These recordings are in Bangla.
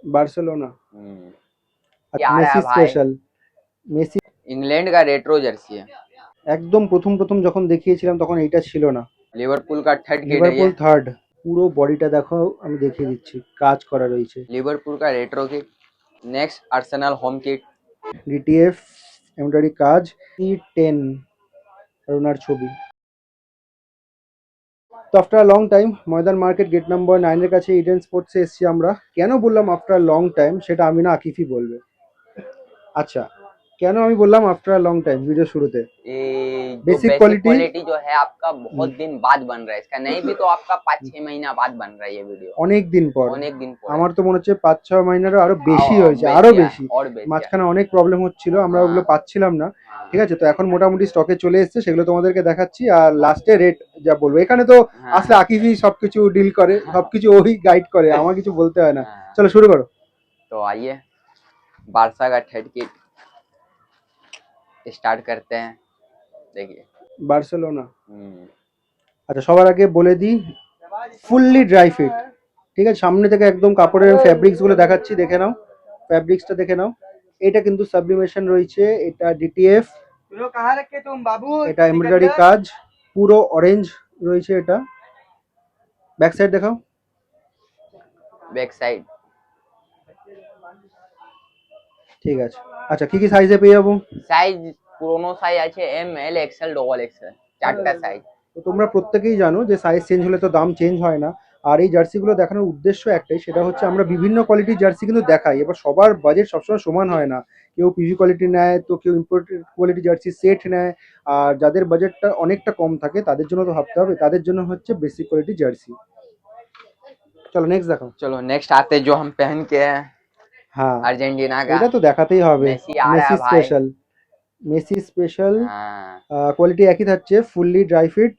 बार्सिलोना। क्या आ रहा मेसी है भाई? स्पेशल। মেসি इंग्लैंड का रेट्रो जर्सी है। একদম প্রথম প্রথম যখন দেখিয়েছিলাম তখন এইটা ছিল না। लिवरपूल का थर्ड किट है লিভারপুল ये। থার্ড। পুরো বডিটা দেখো, আমি দেখিয়ে দিচ্ছি, কাজ করা রয়েছে। लिवरपूल का retro kit. Next Arsenal home kit. DTF embroidery কাজ। ই10 রোনার ছবি। তো আফটার লং টাইম ময়দান মার্কেট গেট নাম্বার 9 এর কাছে ইডেন স্পোর্টসে এসেছি আমরা। কেন বললাম আফটার লং টাইম সেটা আমি না, আকিফই বলবে। আচ্ছা, কেন আমি বললাম আফটার লং টাইম ভিডিও শুরুতে? ये जो বেসিক बेसिक কোয়ালিটি। क्वालिटी जो है आपका बहुत दिन बाद बन रहा है, इसका नहीं भी तो आपका 5-6 महीना बाद बन रहा है ये वीडियो। অনেক দিন পর। अनेक दिन पर আমার তো মনে হচ্ছে 5-6 মাইনেরও আরো বেশি হয়েছে, बेच আরো दिया বেশি। और बेच दिया। মাঝখানে অনেক প্রবলেম হচ্ছিল, আমরা হ্যাঁ। ওগুলো পাচ্ছিলাম না। हाँ। ঠিক আছে, তো এখন মোটামুটি স্টকে চলে এসেছে, সেগুলো তোমাদেরকে দেখাচ্ছি। আর লাস্টে রেট যা বলবো, এখানে তো हाँ। আসলে আকিফই সবকিছু ডিল করে, সবকিছু ওই গাইড করে, আমার কিছু বলতে হয় না। हाँ। চলো শুরু করো। तो आइए बारसा का थर्ड किट स्टार्ट करते हैं। देखिए। বার্সেলোনা। আচ্ছা, সবার আগে বলে দিই, ফুললি ড্রাই ফিট। ঠিক আছে, সামনে থেকে একদম কাপড়ের ফ্যাব্রিক্স গুলো দেখাচ্ছি, দেখে নাও। ফ্যাব্রিক্সটা দেখে নাও। এটা কিন্তু সাবলিমেশন রয়েছে, এটা ডিটিএফ, এটা এমব্রয়ডারি কাজ, পুরো অরেঞ্জ রয়েছে এটা। ব্যাক সাইড দেখাও। Back side. ঠিক আছে। আচ্ছা, কি কি সাইজে পেয়ে যাবো? সাইজ পুরোনো সাইজ আছে M L XL double XL, চারটা সাইজ। তো তোমরা প্রত্যেকেই জানো যে সাইজ চেঞ্জ হলে তো দাম চেঞ্জ হয় না। আর এই জার্সিগুলো দেখানোর উদ্দেশ্য একটাই, সেটা হচ্ছে আমরা বিভিন্ন কোয়ালিটির জার্সি কিন্তু দেখাই। এবার সবার বাজেট সবসময় সমান হয় না। কেউ পিভি কোয়ালিটি নেয়, তো কেউ ইম্পোর্টেড কোয়ালিটি জার্সি সেট নেয়। আর যাদের বাজেটটা অনেকটা কম থাকে তাদের জন্য তো ভাবতে হবে, তাদের জন্য হচ্ছে বেসিক কোয়ালিটি জার্সি। চলো নেক্সট দেখাও। चलो नेक्स्ट आते जो हम पहन के हैं হ্যাঁ, अर्जेंटीना का। এটা তো দেখাতেই হবে। मेसी आ रहा মেসি है भाई। স্পেশাল। Messi special. हाँ। কোয়ালিটি একই থাকছে, ফুললি ড্রাই ফিট,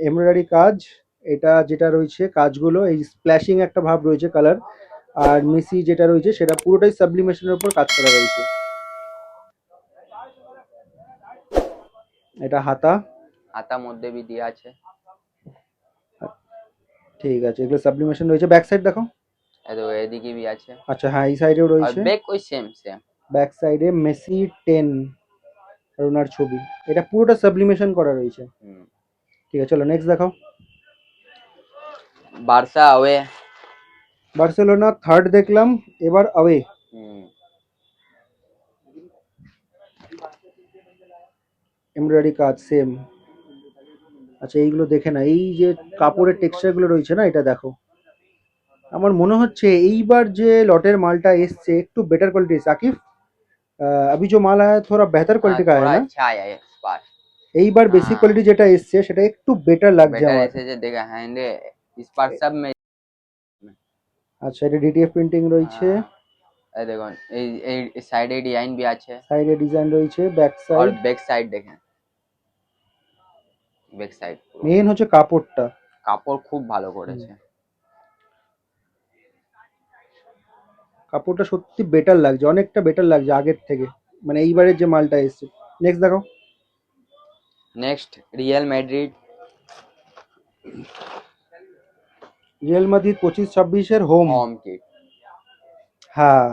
এমব্রয়ডারি কাজ। এটা যেটা রয়েছে কাজগুলো, এই স্প্ল্যাশিং একটা ভাব রয়েছে কালার। আর মেসি যেটা রয়েছে সেটা পুরোটাই সাবলিমেশনের উপর কাজ করা রয়েছে। এটা হাতা। হাতা মধ্যে भी दिया আছে। ঠিক আছে, এগুলো সাবলিমেশন রয়েছে। ব্যাক সাইড দেখো। এদিকে भी আছে। আচ্ছা হ্যাঁ, এই সাইডেও और রয়েছে। बैक कोई सेम सेम। ব্যাক সাইডে মেসি 10 রোনার ছবি। এটা পুরোটা সাবলিমেশন করা রয়েছে। ঠিক আছে, চলো নেক্সট দেখাও। Barca away. বার্সেলোনা থার্ড দেখলাম, এবার অ্যাওয়ে। এমব্রয়ডারি কাজ সেম। আচ্ছা, এইগুলো দেখে না, এই যে কাপড়ের টেক্সচার গুলো রয়েছে না, এটা দেখো। আমার মনে হচ্ছে এইবার যে লটের মালটা এসছে একটু বেটার কোয়ালিটি। সাকিব, अभी जो माल आया थोड़ा बेहतर क्वालिटी का है थोड़ा ना? अच्छा आया है इस बार। এইবার বেসিক हाँ। কোয়ালিটি যেটা এসছে সেটা একটু বেটার লাগছে बेटर আমার। ऐसे जो देखा हैंड इस बार सब में। আচ্ছা, এটা ডিটিএফ প্রিন্টিং রয়েছে। এই দেখুন এই সাইডে ডিজাইন भी আছে। সাইডে ডিজাইন রয়েছে, ব্যাক और সাইড। बैक साइड देखें। बैक साइड মেইন হচ্ছে কাপড়টা। কাপড় খুব ভালো করেছে। কাপড়টা সত্যি বেটার লাগছে, অনেকটা বেটার লাগছে আগের থেকে, মানে এইবারের যে মালটা এসছে। নেক্সট দেখো। Next Real Madrid. Real Madrid 25-26-এর হোম। Home kit. হ্যাঁ,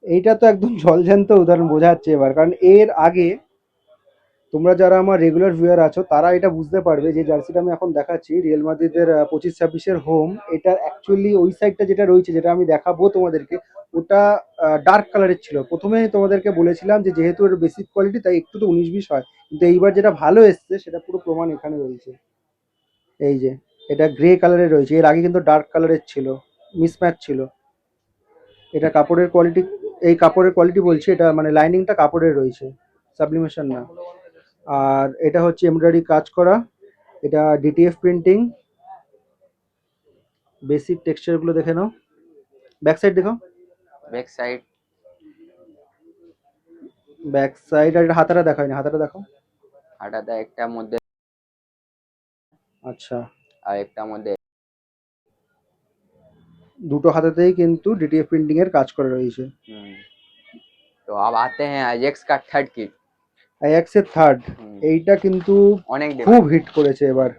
এইটা তো একদম জলজ্যান্ত উদাহরণ বোঝা যাচ্ছে এবার, কারণ এর আগে তোমরা যারা আমার রেগুলার ভিউয়ার আছো তারা এটা বুঝতে পারবে যে জার্সিটা আমি এখন দেখাচ্ছি রিয়াল মাদ্রিদের 25-26-এর হোম। এটা অ্যাকচুয়ালি ওই সাইডটা যেটা রয়েছে, যেটা আমি দেখাবো তোমাদেরকে, ওটা ডার্ক কালারের ছিল। প্রথমে তোমাদেরকে বলেছিলাম যে যেহেতু এর বেসিক কোয়ালিটি তাই একটু তো 19-20 হয়, কিন্তু এইবার যেটা ভালো এসছে সেটা পুরো প্রমাণ এখানে রয়েছে। এই যে এটা গ্রে কালারের রয়েছে, এর আগে কিন্তু ডার্ক কালারের ছিল, মিসম্যাচ ছিল। এটা কাপড়ের কোয়ালিটি, এই কাপড়ের কোয়ালিটি বলছি, এটা মানে লাইনিংটা কাপড়ের রয়েছে, সাবলিমেশন না। আর এটা হচ্ছে এমব্রয়ডারি কাজ করা, এটা ডিটিএফ প্রিন্টিং। বেসিক টেক্সচারগুলো দেখে নাও। ব্যাক সাইড দেখো। Back side. Back side. আর এটা হাতাটা দেখায়নি, হাতাটা দেখো। হাটাটা একটা মধ্যে আচ্ছা, আর একটা মধ্যে। দুটো হাতাতেই কিন্তু ডিটিএফ প্রিন্টিং এর কাজ করা রয়েছে। তো अब आते हैं अजेक्स का थर्ड किट। আইএক্স এর থার্ড। এইটা কিন্তু অনেক খুব হিট করেছে এবার।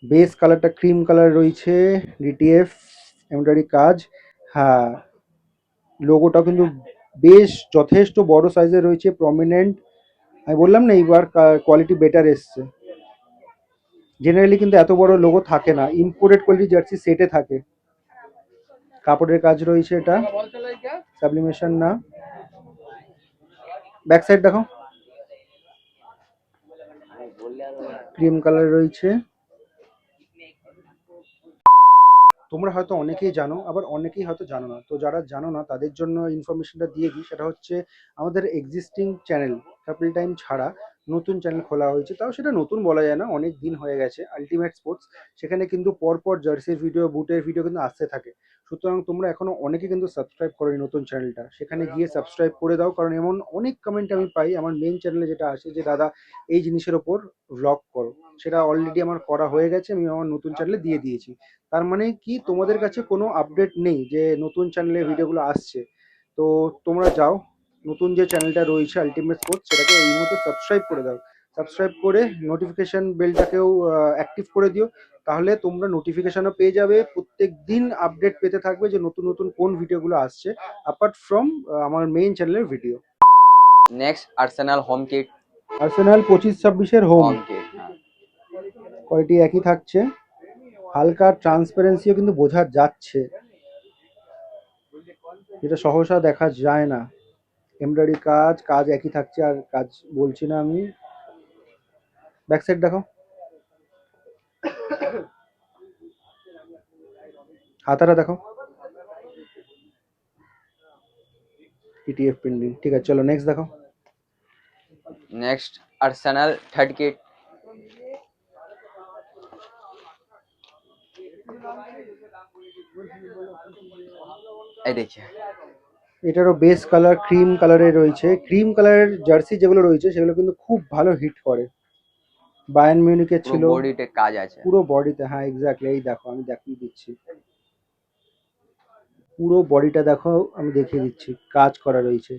বেস কালারটা ক্রিম কালার রয়েছে, ডিটিএফ এমব্রয়ডারি কাজ। হ্যাঁ, লোগোটা কিন্তু বেশ যথেষ্ট বড় সাইজের রয়েছে, প্রমিনেন্ট। আমি বললাম না এইবার কোয়ালিটি বেটার এসছে। জেনারেলি কিন্তু এত বড় লোগো থাকে না, ইম্পোর্টেড কোয়ালিটি জার্সি সেটে থাকে। কাপড়ের কাজ রয়েছে, এটা সাবলিমেশন না। ব্যাক সাইড দেখো, ক্রিম কালার রয়েছে। তোমরা হয়তো অনেকেই জানো, আবার অনেকেই হয়তো জানো না। তো যারা জানো না তাদের জন্য ইনফরমেশনটা দিয়ে দিই। সেটা হচ্ছে আমাদের এক্সিস্টিং চ্যানেল কাপল টাইম ছাড়া নতুন চ্যানেল খোলা হয়েছে। তাও সেটা নতুন বলা যায় না, অনেক দিন হয়ে গেছে, আলটিমেট স্পোর্টস। সেখানে কিন্তু পরপর জার্সির ভিডিও, বুটের ভিডিও কিন্তু আসতে থাকে। সুতরাং তোমরা এখনো অনেকে কিন্তু সাবস্ক্রাইব করোনি নতুন চ্যানেলটা, সেখানে গিয়ে সাবস্ক্রাইব করে দাও। কারণ এমন অনেক কমেন্ট আমি পাই আমার মেন চ্যানেলে যেটা আসে, যে দাদা এই জিনিসের ওপর ভ্লগ করো। সেটা অলরেডি আমার করা হয়ে গেছে, আমি আমার নতুন চ্যানেলে দিয়ে দিয়েছি। তার মানে কি, তোমাদের কাছে কোনো আপডেট নেই যে নতুন চ্যানেলে ভিডিওগুলো আসছে। তো তোমরা যাও, নতুন যে চ্যানেলটা রয়েছে আলটিমেট স্পোর্টস, সেটাকে এই মুহূর্তে সাবস্ক্রাইব করে দাও। সাবস্ক্রাইব করে নোটিফিকেশন বেলটাকেও অ্যাক্টিভ করে দিও। তাহলে তোমরা নোটিফিকেশনও পেয়ে যাবে, প্রত্যেক দিন আপডেট পেতে থাকবে যে নতুন নতুন কোন ভিডিওগুলো আসছে, অ্যাপার্ট ফ্রম আমার মেইন চ্যানেলের video. Next Arsenal home kit. Arsenal 25-26-এর হোম। होम किट हाँ। কোয়ালিটি একই থাকছে, হালকা ট্রান্সপারেন্সিও কিন্তু বোঝা যাচ্ছে, যেটা সহসা দেখা যায় না। এমব্রয়ডারি কাজ, কাজ একই থাকছে, আর কাজ বলছি না আমি। ব্যাক সাইড দেখো, হাতাটা দেখো, টিটিএফ প্রিন্টিং। ঠিক আছে, চলো নেক্সট দেখো। Next Arsenal third kit. ये देखिए এটারও বেস কালার ক্রিম কালারের রয়েছে। ক্রিম কালারের জার্সি যেগুলো রয়েছে সেগুলো কিন্তু খুব ভালো হিট করে। বায়ার্ন মিউনিকের पूरा ছিল, बॉडी टे काज আছে। পুরো বডিতে। হ্যাঁ এক্স্যাক্টলি, এই দেখো আমি দেখিয়ে দিচ্ছি, পুরো বডিটা দেখো, আমি দেখিয়ে দিচ্ছি, কাজ করা রয়েছে।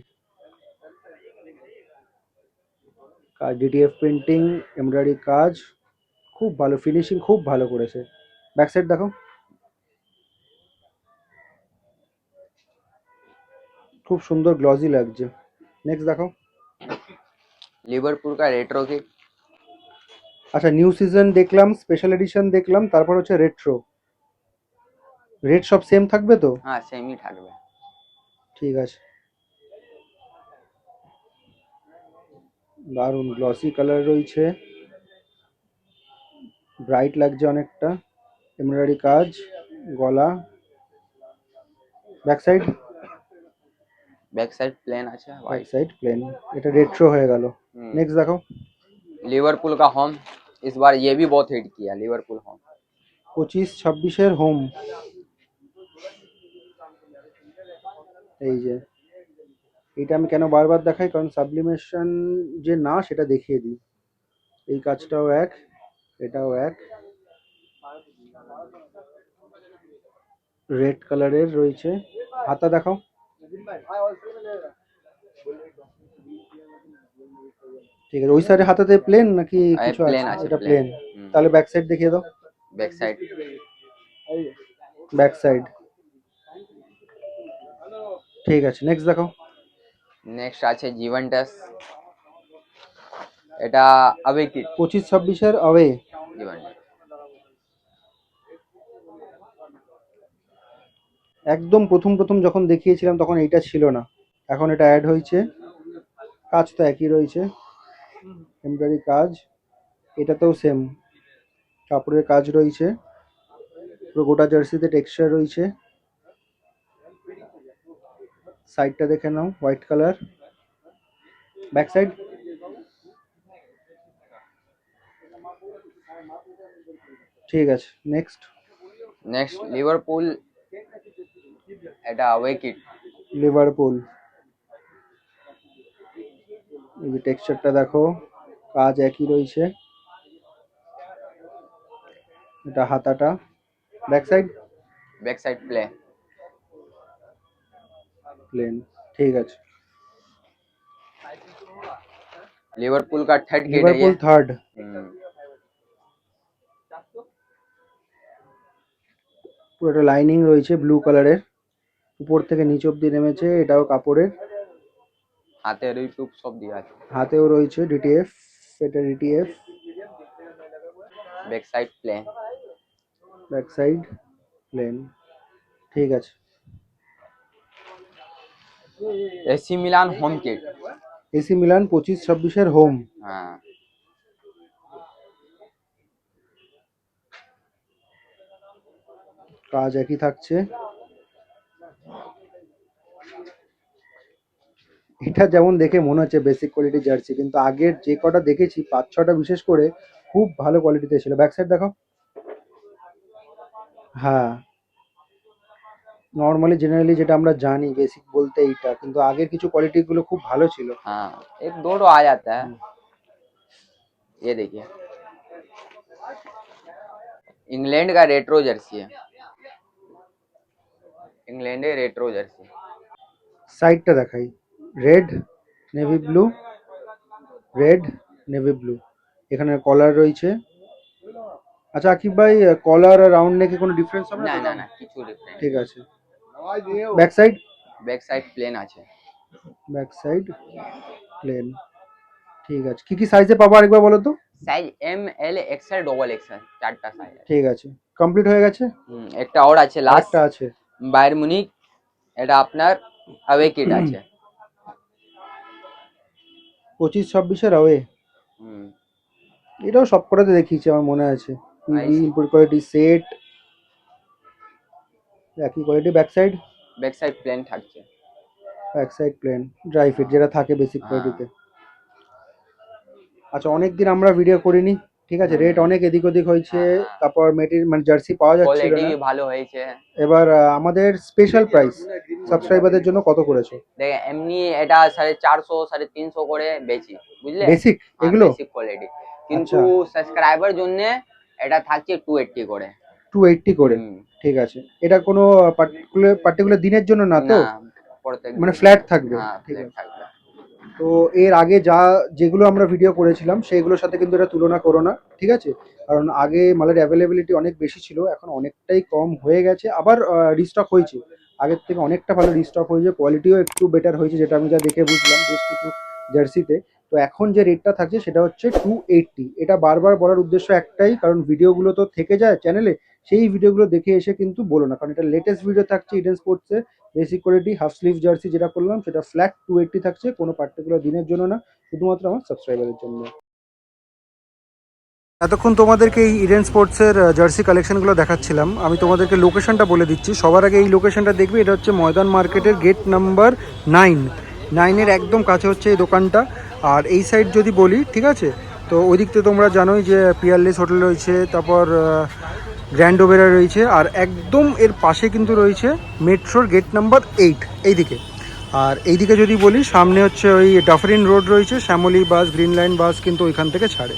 কাজ ডিটিএফ প্রিন্টিং, এমব্রয়ডারি কাজ, খুব ভালো ফিনিশিং, খুব ভালো করেছে। ব্যাক সাইড দেখো, খুব সুন্দর গ্লজি লাগছে। নেক্সট দেখো। लिवरपूल का रेट्रो किट। আচ্ছা, নিউ সিজন দেখলাম, স্পেশাল এডিশন দেখলাম, তারপর হচ্ছে রেট্রো। রেট সব সেম থাকবে তো? हाँ सेम ही থাকবে। ঠিক আছে, দারুণ গ্লসি কালার রয়েছে, ব্রাইট লাগছে অনেকটা। এমব্রয়ডারি কাজ, গলা। Back side, back side plain আছে ব্যাক হোয়াইট। Side plain. এটা রেট্রো হয়ে গেল। নেক্সট দেখো। लिवरपूल का होम। इस बार ये भी बहुत हिट किया लिवरपूल होम। 25-26-এর হোম। এই যে, এটা আমি কেন বারবার দেখাই, কারণ সাবলিমেশন যে না সেটা দেখিয়ে দিই। এই কাজটাও এক, এটাও এক, রেড কালারের রয়েছে। হাতা দেখাও। ঠিক আছে, ওই সাইডে হাতাতে প্লেন নাকি কিছু প্লেন আছে? আছে এটা প্লেন। প্লেন। তাহলে ব্যাক সাইড দেখিয়ে দাও। Back side. ব্যাক সাইড, ঠিক আছে। নেক্সট দেখো। নেক্সট আছে জিভেন্টাস। এটা আবে কিট। 25-26-এর অ্যাওয়ে। জিভেন্টাস। একদম প্রথম প্রথম যখন দেখিয়েছিলাম তখন এইটা ছিল না, এখন এটা অ্যাড হয়েছে। কাজ তো একই রয়েছে, এমব্রয়ডারি কাজ, এটাতেও সেম কাপড়ের কাজ রয়েছে। পুরো গোটা জার্সিতে টেক্সচার রয়েছে। সাইডটা দেখে নাও, হোয়াইট কালার। ব্যাক সাইড, ঠিক আছে। নেক্সট। Next Liverpool. এটা আওয়ে কিট। লিভারপুল, এই যে টেক্সচারটা দেখো, কাজ একই রয়েছে। এটা হাতাটা। Back side, back side plain. Plain, ঠিক আছে। लिवरपूल का थर्ड किट है ये। Liverpool third. পুরোটা লাইনিং রয়েছে ব্লু কালারের, উপর থেকে নিচ অব্দি নেমেছে, এটাও কাপড়ের। হাতের ইউটিউব সব দিয়ে আছে। হাতেও রয়েছে ডিটিএফ, এটা DTF. Back side plain. Back side plain, ঠিক আছে। AC Milan home kit. AC Milan 25-26-এর হোম। হ্যাঁ, কাজ একই থাকছে। এটা যেমন দেখে মনে হচ্ছে বেসিক কোয়ালিটি জার্সি, কিন্তু আগের যে কটা দেখেছি 5-6টা বিশেষ করে খুব ভালো কোয়ালিটিতে ছিল। ব্যাক সাইড দেখো। হ্যাঁ, নর্মালি জেনারেলি যেটা আমরা জানি বেসিক বলতে এইটা, কিন্তু আগের কিছু কোয়ালিটি গুলো খুব ভালো ছিল। हाँ एक दो आ जाता है। ये देखिए इंग्लैंड का रेट्रो जर्सी है। इंग्लैंड है रेट्रो जर्सी। সাইডটা দেখাই, red navy blue, red navy blue. এখানে কলার রয়েছে। আচ্ছা আকিব ভাই, কলার আর রাউন্ড নেকে কোনো ডিফারেন্স হবে না না? না না কিছু ডিফারেন্ট। ঠিক আছে। Back side, back side plain আছে। ব্যাক সাইড প্লেন, ঠিক আছে। কি কি সাইজে পাবো আরেকবার বলো তো? Size M L XL double XL চারটা সাইজ আছে। ঠিক আছে, কমপ্লিট হয়ে গেছে। একটা আর আছে লাস্ট একটা আছে বায়ার মুনিক, এটা আপনার অ্যাওয়ে কিট আছে। 25-26-এর অ্যাওয়ে। এটাও সব কটাতে দেখিয়েছি আমার মনে আছে। পিভি ইনপুট কোয়ালিটি সেট, একই quality. Back side, back side plain থাকছে। Back side plain, dry fit যেটা থাকে বেসিক কোয়ালিটিতে। আচ্ছা, অনেকদিন আমরা ভিডিও করিনি, ঠিক আছে। রেট অনেক এদিক ওদিক হয়েছে, তারপর মেটেরিয়াল মানে জার্সি পাওয়া যাচ্ছিল কোয়ালিটি না। ভালো হয়েছে। এবার আমাদের স্পেশাল প্রাইস সাবস্ক্রাইবারদের জন্য কত করেছো? দেখে এমনি এটা 450 350 করে বেচি, বুঝলে? বেসিক এগুলো বেসিক কোয়ালিটি, কিন্তু সাবস্ক্রাইবার জন্য এটা থাকছে 280 করে। 280 করে, ঠিক আছে। এটা কোনো পার্টিকুলার দিনের জন্য না তো, মানে ফ্ল্যাট থাকবে? ঠিক আছে। তো এর আগে যেগুলো আমরা ভিডিও করেছিলাম সেগুলোর সাথে কিন্তু এটা তুলনা করো না, ঠিক আছে। কারণ আগে মালের অ্যাভেলেবিলিটি অনেক বেশি ছিল, এখন অনেকটাই কম হয়ে গেছে। আবার রিস্টক হয়েছে, আগের থেকে অনেকটা ভালো রিস্টক হয়েছে, কোয়ালিটিও একটু বেটার হয়েছে, যেটা আমি যা দেখে বুঝলাম বেশ কিছু জার্সিতে। তো এখন যে রেটটা থাকছে সেটা হচ্ছে 280। এটা বারবার বলার উদ্দেশ্য একটাই, কারণ ভিডিওগুলো তো থেকে যায় চ্যানেলে, সেই ভিডিওগুলো দেখে এসে কিন্তু বলো না, কারণ এটা লেটেস্ট ভিডিও থাকছে। ইডেন স্পোর্টসে basic quality half sleeve jersey যেটা করলাম সেটা ফ্ল্যাট 280 থাকছে, কোনো পার্টিকুলার দিনের জন্য না, শুধুমাত্র আমার সাবস্ক্রাইবারের জন্য। এতক্ষণ তোমাদেরকে এই ইডেন স্পোর্টসের জার্সি কালেকশনগুলো দেখাচ্ছিলাম। আমি তোমাদেরকে লোকেশনটা বলে দিচ্ছি। সবার আগে এই লোকেশনটা দেখবে, এটা হচ্ছে ময়দান মার্কেটের গেট নাম্বার 9-এর একদম কাছে হচ্ছে এই দোকানটা। আর এই সাইড যদি বলি, ঠিক আছে, তো ওই দিক থেকে তোমরা জানোই যে পিয়ারলেস হোটেল রয়েছে, তারপর গ্র্যান্ড ওবেরা রয়েছে, আর একদম এর পাশে কিন্তু রয়েছে মেট্রোর গেট নাম্বার 8 এইদিকে। আর এইদিকে যদি বলি, সামনে হচ্ছে ওই ডাফরিন রোড রয়েছে, শ্যামলী বাস, গ্রিন লাইন বাস কিন্তু ওইখান থেকে ছাড়ে।